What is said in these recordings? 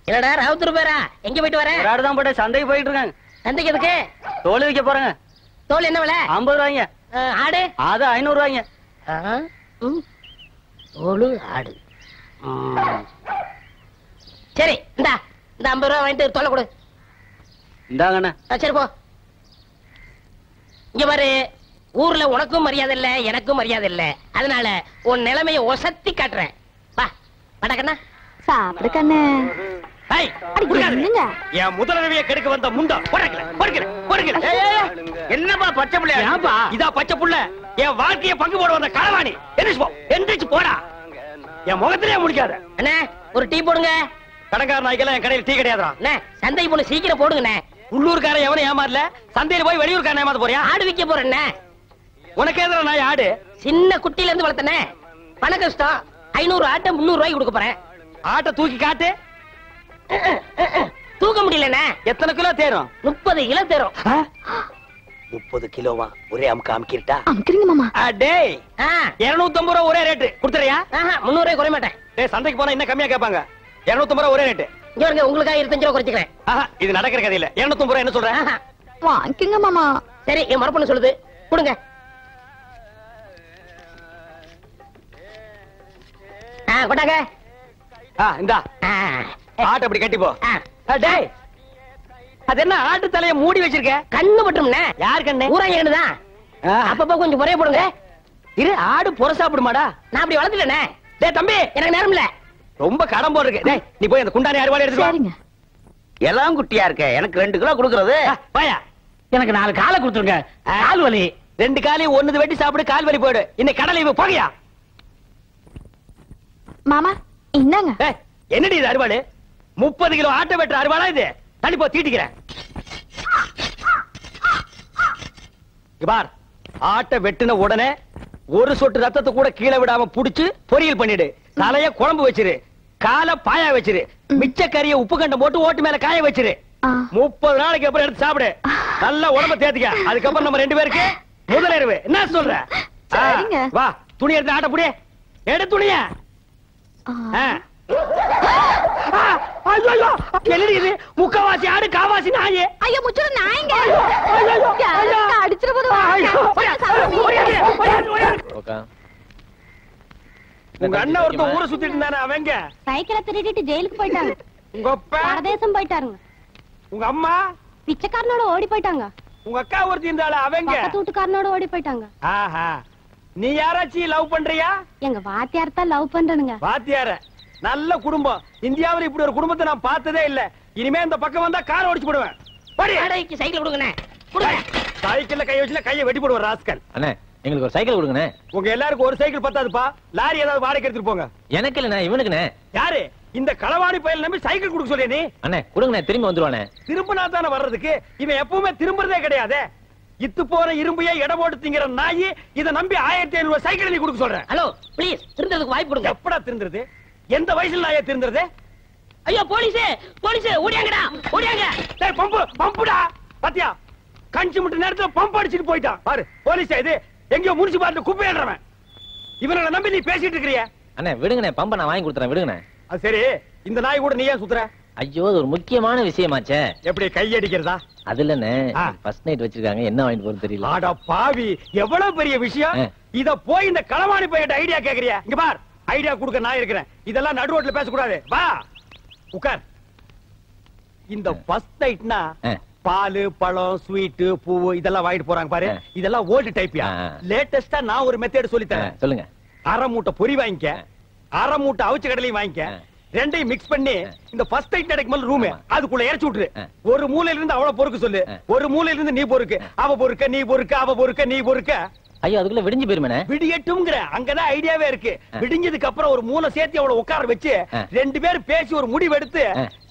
என்னடா ராவுத்தூர் பேரா? எங்க போயிட்டு வர? ஒரு ஆடுதான் போட்டு சந்தைக்கு போயிட்டு இருக்காங்க. சந்தைக்கு எதுக்கு? தோல் விற்க போறேங்க. தோல் என்ன விலை? 50 ரூபாய்ங்க. ஆடு? அது 500 ரூபாய்ங்க. தோல் ஆடு. சரி இந்த 50 ரூபா வாங்கிட்டு தோலை கொடு. இந்தாங்கண்ணா. சரி போ. இங்க பாரு, ஊர்ல உனக்கும் மரியாதை இல்ல, எனக்கும் மரியாதை இல்ல. அதனால உன் நிலைமையை ஒசத்தி காட்டுறேன். வா வடக்கண்ணா. சாப்பிடு கண்ணு. என் முதலமையை கெடுக்க வந்த முண்டா. என்னப்பா பச்சை புள்ள? இதா பச்சை புள்ள. என் வாழ்க்கையை பங்கு போட வந்த களவாணி. எந்திரிச்சு போடா. என் முகத்திலே முடிக்காத. அண்ணே ஒரு டீ போடுங்க. கடங்கார நாய்க்கெல்லாம் என் கடையில் டீ கிடையாதா? சந்தைக்கு போன சீக்கிரம் போடுங்க. உள்ளூர்கார எவனும் ஏமாறல. சந்தையில போய் வெளியூர்காரன் ஏமாத்த போறியா? ஆடு விற்க போறேன். உனக்கு எதிர நாய் ஆடு? சின்ன குட்டில இருந்து வளர்த்தனே. பண கஷ்டம். 500 ஆட்டை 300 ரூபாய்க்கு கொடுக்க போறேன். ஆட்டை தூக்கி காட்டு. தூக்க முடியலண்ணே. எத்தனை கிலோ தேரும்? 30 கிலோ தேரும். 30 கிலோவா? ஒரே அமுக்க அமுக்கிட்டா? அமுக்குறீங்க மாமா. டேய் 250 ரூபா ஒரே ரேட்டு கொடுத்துறியா? 300 ரூபாய் குறைய மாட்டேன். டேய் சந்தைக்கு போனா இன்னும் கம்மியா கேட்பாங்க. 250 ரூபா ஒரே ரேட்டு. இங்க வருங்க, உங்களுக்காக 25 ரூபா குறைச்சிக்கிறேன். இது நடக்கிற கதை இல்ல. 250 ரூபா என்ன சொல்றேன்? வாங்கிக்கங்க மாமா. சரி என் மரப்பொண்ணு சொல்லுது, கொடுங்க. கொண்டாங்க. இந்தா ஆட்டை அப்படி கட்டி போ. டேய் அது என்ன ஆட்டு தலைய மூடி வச்சிருக்க? கண்ணு பட்டும்ண்ணே. யார் கண்ணு? ஊராங்க கண்ணுதான். அப்பப்ப கொஞ்சம் முறைய போடுங்க. இரு, ஆடு புற சாப்பிடுமாடா? நான் அப்படி வளர்த்துட்டேனே. டேய் தம்பி, எனக்கு நேரம் இல்ல. ரொம்ப கடன் போல் இருக்கு. டேய் நீ போய் அந்த குண்டானி அறுவாளை எடுத்து வா. எல்லாம் குட்டியா இருக்க. எனக்கு 2 கிலோ கொடுக்கறது. வாயா. எனக்கு 4 காலை கொடுத்துருங்க. கால் வலி. 2 காலையும் ஒண்ணு வெட்டி சாப்பிடு, கால் வலி போயிடு. இன்னைக்கு கடலை இவ போகையா. மாமா இந்தாங்க. என்னடி இது அறுவாளு? 30 கிலோ ஆட்டை வெட்டுற அறுவாளா இது? தள்ளி போ, தீட்டிக்கிறேன். பார், ஆட்டை வெட்டுன உடனே ஒரு சொட்டு ரத்தத்தை கூட கீழே விடாம புடிச்சு பொரியல் பண்ணிடு. தலைய குழம்பு வச்சிரு, காலை பாயா வச்சிரு, மிச்ச கறிய உப்பு கண்டம் போட்டு ஓட்டு மேல காய வச்சிரு. 30 நாளைக்கு அப்புறம் எடுத்து சாப்பிடு. நல்லா உடம்ப தேத்திக்க. அதுக்கப்புறம் நம்ம 2 பேருக்கு முதலிரவு. என்ன சொல்ற? வா, துணி எடுத்து ஆட்ட புடி. எடு துணிய. முக்கவாசி ஆடு, காவாசி நாயே. ஐயோ முச்சுற நாயங்க. அடிச்சிர போது. உங்க அண்ணன் ஒருத்தன் ஊரை சுத்திட்டு இருந்தானே, அவங்க சைக்கிளை திருடிட்டு ஜெயிலுக்கு போயிட்டாங்க. உங்க அப்பா பரதேசம் போயிட்டாருங்க. உங்க அம்மா பிச்சைக்காரனோட ஓடி போயிட்டாங்க. உங்க அக்கா ஒருத்தி இருந்தால, அவங்க பக்கத்து வீட்டுக்காரனோட ஓடி போயிட்டாங்க. ஆஹா, நீ யாராச்சும் லவ் பண்றியா? எங்க வாத்தியார் தான் லவ் பண்றனுங்க. வாத்தியார? நல்ல குடும்பம். இந்தியாவில் இப்படி ஒரு குடும்பத்தை நான் பார்த்ததே இல்ல. இனிமே இந்த பக்கம் வந்தா காரை ஓடிச்சு போடுவேன். சைக்கிள் கொடுங்க. சைக்கிள்ல கை வச்சுல கையை வெட்டி போடுவார் ராஸ்கல். அண்ணே எங்களுக்கு ஒரு சைக்கிள் கொடுங்கண்ணே. உங்க எல்லாருக்கும் ஒரு சைக்கிள் பத்தாதுப்பா. லாரி ஏதாவது வாடகை எடுத்துட்டு போங்க. எனக்கு இல்லண்ணே, இவனுக்குண்ணே. யாரு இந்த களவாணி பயல் நம்பி சைக்கிள் கொடுக்க சொல்லிய நீ? அண்ணே கொடுங்கண்ணே, திரும்பி வந்துருவானே. திரும்பினா தானே வர்றதுக்கு. இவன் எப்பவுமே திரும்புறதே கிடையாது. இத்து போற இரும்பையே இடம் போட்டு திங்கிற நாயி இதை நம்பி 1500 ரூபாய் சைக்கிள் நீ கொடுக்க சொல்றேன். ஹலோ ப்ளீஸ், திருந்ததுக்கு வாய்ப்பு கொடுங்க. எப்படா திருந்துறது? எந்த வயசுல நாயே திருந்துறது? ஐயோ போலீஸ், போலீஸ் ஓடியாங்கடா, ஓடியாங்க. டேய் பம்பு, பம்புடா. பாத்தியா, கஞ்சி முட்ட நேரத்துல பம்ப் அடிச்சிட்டு போயிட்டான் பாரு. போலீஸ் இது எங்கயோ முனிசிபாலிட்டி குப்பை ஏறறவன். இவனை நம்பி நீ பேசிட்டு இருக்கறியே. அண்ணே விடுங்கண்ணே, பம்ப நான் வாங்கி கொடுத்துறேன், விடுங்கண்ணே. அது சரி, இந்த நாய் கூட நீ ஏன் சுத்துற? ஐயோ அது ஒரு முக்கியமான விஷயமாச்சே. எப்படி கை அடிக்கிறதா? அது இல்லண்ணே, ஃபர்ஸ்ட் நைட் வச்சிருக்காங்க, என்ன வாங்கிட்டு போறது தெரியல. ஆடா பாவி, எவ்வளவு பெரிய விஷயம். இத போய் இந்த களவாணி பையன் ஐடியா கேக்குறியா? இங்க பார், ஐடியா கொடுக்க நான் இருக்கிறேன். இதெல்லாம் நடு ரோட்ல பேசக்கூடாது. வா உட்கார். இந்த ஃபர்ஸ்ட் நைட்னா பால், பழம், ஸ்வீட், பூ இதெல்லாம் வாங்கிட்டு போறாங்க பாரு. இதெல்லாம் ஓல்டு டைப்யா. லேட்டஸ்டா நான் ஒரு மெத்தட் சொல்லி தரேன். சொல்லுங்க. அரை மூட்டை பொரி வாங்கிக்க, அரை மூட்டை அவிச்ச கடலையும் வாங்கிக்க. ரெண்டையும் மிக்ஸ் பண்ணி இந்த ஃபர்ஸ்ட் நைட் நடக்கும் ரூம் அதுக்குள்ள இறச்சி விட்டுரு. ஒரு மூலையில இருந்து அவள பொறுக்க சொல்லு, ஒரு மூலையில இருந்து நீ பொறுக்கு. அவ பொறுக்க, நீ பொறுக்க, அவ பொறுக்க, நீ பொறுக்க. ஐயோ அதுக்குள்ள விடிஞ்சு போயிருமே. விடியட்டும்ங்கற அங்கதான் ஐடியாவே இருக்கு. விடிஞ்சதுக்கு அப்புறம் ஒரு மூளை சேர்த்து அவளை உட்கார வச்சு 2 பேரும் பேசி ஒரு முடிவு எடுத்து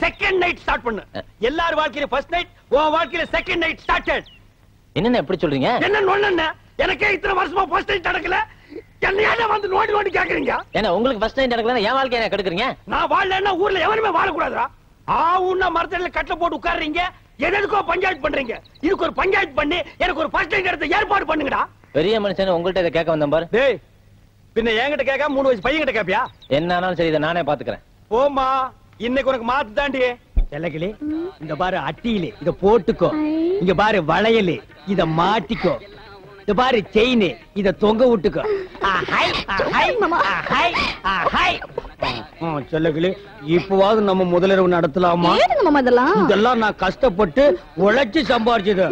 செகண்ட் நைட் ஸ்டார்ட் பண்ணு. எல்லார் வாழ்க்கையில ஃபர்ஸ்ட் நைட், உன் வாழ்க்கையில செகண்ட் நைட் ஸ்டார்டட். என்னென்ன எப்படி சொல்றீங்க? என்ன நொண்ணே, எனக்கே இத்தனை வருஷமா ஃபர்ஸ்ட் நைட் நடக்கல. என்னையால வந்து நோண்டி நோண்டி கேக்குறீங்க? ஏன்னா உங்களுக்கு ஃபர்ஸ்ட் நைட் நடக்கலன்னா என் வாழ்க்கைய என்ன கெடுக்குறீங்க? நான் வாழலன்னா ஊர்ல எவனுமே வாழ கூடாதுடா. ஆவுன்னா மரத்தடியில கட்டல போட்டு உட்கார்றீங்க, எதுக்கோ பஞ்சாயத்து பண்றீங்க? இதுக்கு ஒரு பஞ்சாயத்து பண்ணி எனக்கு ஒரு ஃபர்ஸ்ட் நைட் எடுத்து ஏற்பாடு பண்ணுங்கடா. பெரிய மனுஷன் உங்கள்ட்ட இதை கேட்க வந்தேன் பாரு. டேய், பின்ன என்கிட்ட கேட்காம 3 வயசு பையன் கிட்ட கேப்பியா? என்ன ஆனாலும் சரி, இதை நானே பாத்துக்கிறேன். போமா, இன்னைக்கு உனக்கு மாத்து தாண்டி. செல்லக்கிளி, இந்த பாரு அட்டியில இத போட்டுக்கோ. இங்க பாரு வளையல், இத மாட்டிக்கோ. இந்த பாரு செயின், இத தொங்க விட்டுக்கோ. செல்லக்கிளி, இப்பவாவது நம்ம முதலிரவு நடத்தலாமா? ஏனுங்க மாமா இதெல்லாம்? இதெல்லாம் நான் கஷ்டப்பட்டு உழைச்சு சம்பாரிச்சது.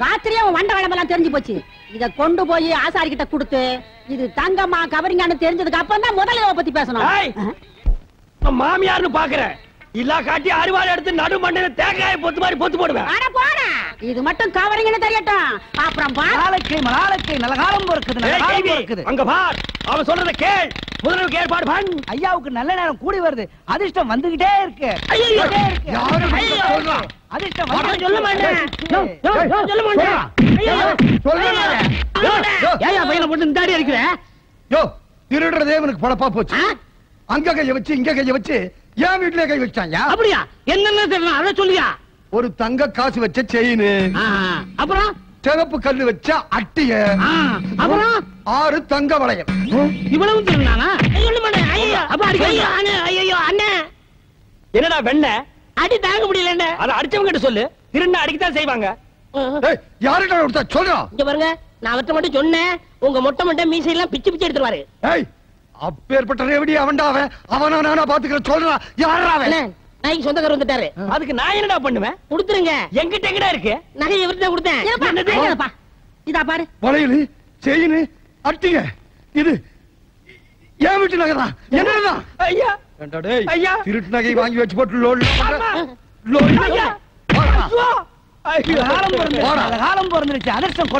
ராத்திரியே வண்ட வளமெல்லாம் தெரிஞ்சு போச்சு. இத கொண்டு போய் ஆசாரி கிட்ட கொடுத்து இது தங்கம்மா கவரிங்கான்னு தெரிஞ்சதுக்கு அப்புறம் தான் முதல்ல பத்தி பேசணும். மாமியார்னு பாக்குறேன், இல்லா காட்டி அறுவாள் எடுத்து நடு மண்டையில தேங்காயை பொத்து மாதிரி பொத்து போடுவேன். அட போடா, இது மட்டும் கவரிங்னு தெரியட்டும். அப்புறம் நாளைக்கு நல்ல காலம் இருக்குது. அங்க பார், அவன் சொல்றத கேள். முதல்ல ஏற்பாடு பண். ஐயாவுக்கு நல்ல நேரம் கூடி வருது. அதிர்ஷ்டம் வந்துகிட்டே இருக்கு. அதிர்ஷ்டம் சொல்ல மாட்டேன். சொல்ல மாட்டேன். ஏயா பையனை போட்டு இந்த அடி அடிக்கிற? யோ, திருடுறதே இவனுக்கு பொழப்பா போச்சு. அங்க கைய வச்சு இங்க கைய வச்சு என் வீட்டுல கை வச்சாங்க. அப்படியா? என்னன்னு தெரியல, அத சொல்லியா? ஒரு தங்க காசு வச்ச செயின், அப்புறம் சிவப்பு கல்லு வச்ச அட்டிய, அப்புறம் 6 தங்க வளையம். இவ்வளவு திருநானா? சொல்ல மாட்டேன். ஐயோ, அப்ப அடிக்க. ஐயோ அண்ணே, என்னடா வெண்ண அடி தாங்க முடியல. அத அடிச்சவங்க கிட்ட சொல்லு. திருண்ணா அடிக்கத்தான் செய்வாங்க. யாருடா கொடுத்தா சொல்றா? இங்க பாருங்க, நான் அவர்கிட்ட மட்டும் சொன்னேன், உங்க மொட்டை மீசையெல்லாம் பிச்சு பிச்சு எடுத்துருவாரு. ஏய், அப்பேற்பட்ட ரேவடி அவன்டா அவன். அவனா நானா பாத்துக்கிறேன் சொல்றா. யாரா அவன்? நாய்க்கு சொந்தக்காரர் வந்துட்டாரு. அதுக்கு நான் என்னடா பண்ணுவேன்? கொடுத்துருங்க. எங்கிட்ட எங்கடா இருக்கு? நகை இவர்கிட்ட கொடுத்தேன். இதா பாரு, வளையல், செயின், அட்டிய, இது என் வீட்டு நகைதான். என்னடா ஐயா, ஐயா, திருட்டு நகை வாங்கி வச்சு போட்டு லோல் காலம் பிறந்துருச்சு. அதிர்ஷ்டம்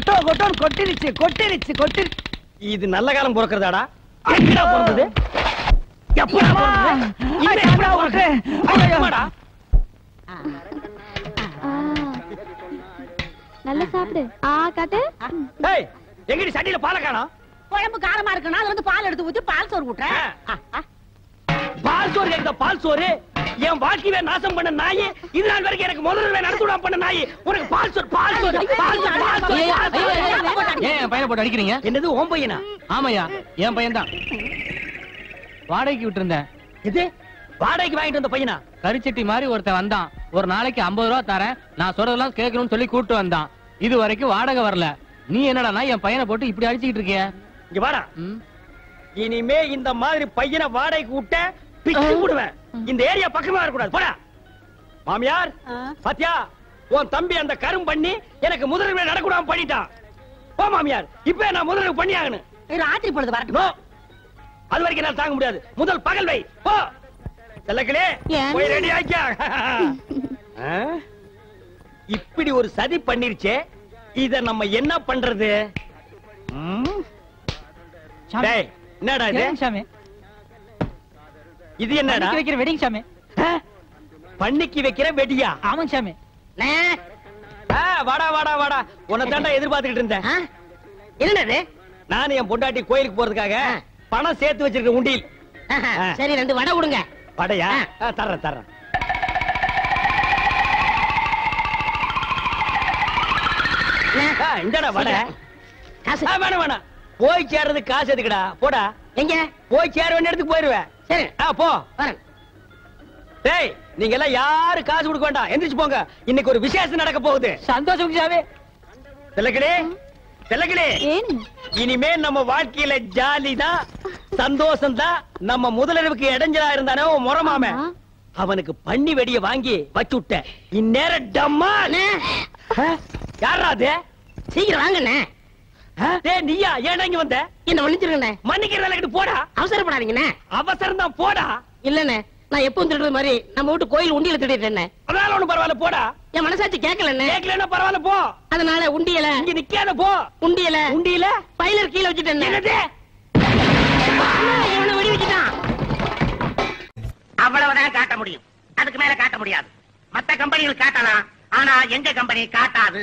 கொட்டிருச்சு. இது நல்ல காலம் பிறக்கிறதாடா? எங்கடா பிறந்தது? எப்படா பிறந்தது? இது எப்படா பிறந்தது? ஐயோடா. நல்லா சாப்பிடு. காட்டு. ஏய், எங்கடி சட்டில பாலை காணோம்? குழம்பு காரமா இருக்குன்னா அதுல இருந்து பால் எடுத்து ஊத்தி பால் சோறு ஊட்டுறேன். பால் சோறு கேக்குதா? பால் சோறு என் வாழ்க்கையை நாசம் பண்ண நாய், இது நாள் வரைக்கும் எனக்கு முதல்ல நடத்துடா பண்ண நாய். உனக்கு பால் சோறு, பால் சோறு, பால் சோறு, பால் சோறு. ஏன் என் பையனை போட்டு அடிக்கிறீங்க? என்னது உன் பையனா? ஆமாய்யா, என் பையன் தான். வாடகைக்கு விட்டு இருந்தேன். இது வாடகைக்கு வாங்கிட்டு வந்த பையனா? கரிச்சட்டி மாதிரி ஒருத்தன் வந்தான். ஒரு நாளைக்கு 50 ரூபா தரேன், நான் சொல்றதெல்லாம் கேட்கணும்னு சொல்லி கூப்பிட்டு வந்தான். இது வரைக்கும் வாடகை வரல. நீ என்னடா என் பையனை போட்டு இப்படி அடிச்சுக்கிட்டு இருக்கிய? இங்க வாடா. இனிமே இந்த மாதிரி பையனை வாடகைக்கு விட்ட பிச்சு போடுவேன். இந்த ஏரியா பக்கமா வரக்கூடாது. போடா. மாமியார், பாத்தியா, உன் தம்பி அந்த கரும் பண்ணி எனக்கு முதலில் நடக்கூடாம பண்ணிட்டான். போ மாமியார், இப்ப நான் முதலில் பண்ணி ஆகணும். ராத்திரி பொழுது வரட்டும். அது வரைக்கும் என்னால தாங்க முடியாது. முதல் பகல் வை. போ செல்லக்கிளே, போய் ரெடி ஆக்கியா. இப்படி ஒரு சதி பண்ணிருச்சே, இத நம்ம என்ன பண்றது? டேய், என்னடா இது? இது என்னடா? வைக்கிற வெடிங் சாமி. பண்ணிக்கு வைக்கிற வெடியா? ஆமாம் சாமி. வாடா வாடா வாடா, உன்னை தாண்டா எதிர்பார்த்துக்கிட்டு இருந்தேன். என்னது? நானும் என் பொண்டாட்டி கோயிலுக்கு போறதுக்காக பணம் சேர்த்து வச்சிருக்க உண்டியில். சரி, 2 வடை கொடுங்க. வடையா? தர்றேன். இந்தடா வடை. வேணாம், போய் சேர்றது காசு எதுக்குடா? போடா. எங்க போய் சேர வேண்டிய இடத்துக்கு போயிருவேன். சரி, போ. டேய், நீங்க எல்லாம் யாரு காசு கொடுக்க வேண்டாம், எந்திரிச்சு போங்க. இன்னைக்கு ஒரு விசேஷம் நடக்க போகுது. சந்தோஷம் சாமி. செல்லக்கிளே, இனிமே நம்ம வாழ்க்கையில ஜாலி தான், சந்தோஷம் தான். நம்ம முதலிரவுக்கு இடைஞ்சலா இருந்தானே முறமாம, அவனுக்கு பண்ணி வெடிய வாங்கி வச்சு விட்ட. இந்நேரம் டம்மா. யாரா அது? சீக்கிரம் வாங்கண்ணே. நீயா? ஏன் இங்க வந்த? என்ன மன்னிச்சிருங்கண்ணே. மன்னிக்கிற வேலைக்கு போடா. அவசரப்படாதீங்கண்ணே. அவசரம் தான், போடா. இல்லண்ணே, நான் எப்பவும் திருடுறது மாதிரி நம்ம வீட்டு கோயில் உண்டியல திருடிட்டேன். அதனால ஒண்ணும் பரவாயில்ல, போடா. என் மனசாட்சி கேட்கலண்ணே. கேட்கலன்னா பரவாயில்ல, போ. அதனால உண்டியல இங்க நிக்காத, போ. உண்டியல பைலர் கீழே வச்சுட்டேன். இவனை வெடி வச்சுட்டான். அவ்வளவுதான் காட்ட முடியும், அதுக்கு மேல காட்ட முடியாது. மத்த கம்பெனிகள் காட்டலாம், ஆனா எங்க கம்பெனி காட்டாது.